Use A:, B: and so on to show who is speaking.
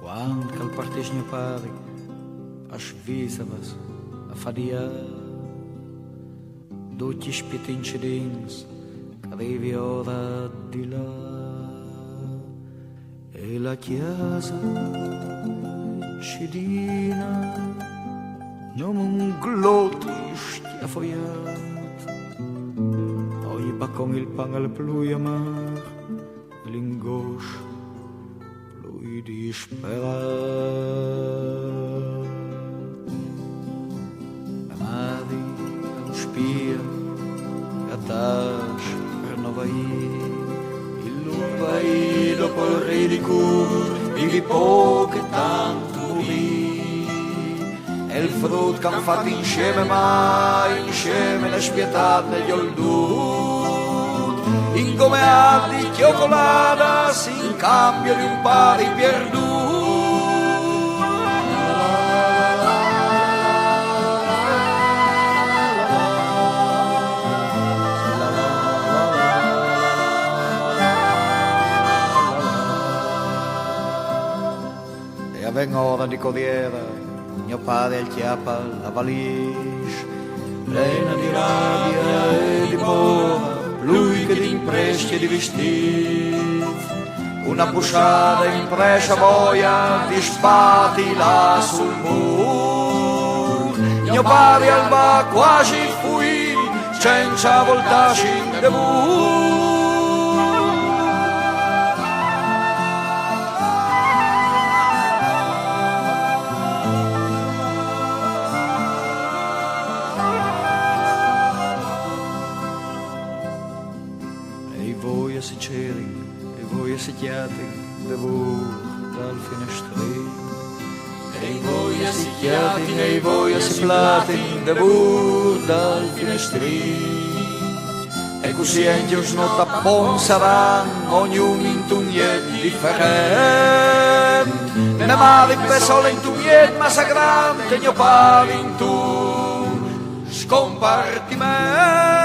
A: Quando que ele parteix meu pai, as visavas a fadia, dois pitinchidins, que arrivi ora di là, e la chiesa cidina, non un glotti stia foiat, ogni baccon il pan al pluia mar, l'ingoscio disperat. La madi allo spia a tas per novai il lumbai dopo il ridicur vivi poco e tanto lì e il frutto che han fatto insieme mai insieme le spietate gli oldut ingomeati cioccolata in cambio di un pari perduto. E avven ora di corriera, mio padre il chiappa la valigia, plena di rabbia e di paura, lui che di impresci e di vestiti, una busciata impresa boia di spati là sul muro. Mio padre al va quasi fui, senza voltarsi in devu. E voi siceri, e voi secchiati, devo dal finestrino. E voi assicchiati, e voi assiplati, devo dal finestrino. E così anche un tappon saranno, ognuno in tugnet differente. Ne male in solo in tugnet massacrante, mio pari in tu scompartimento.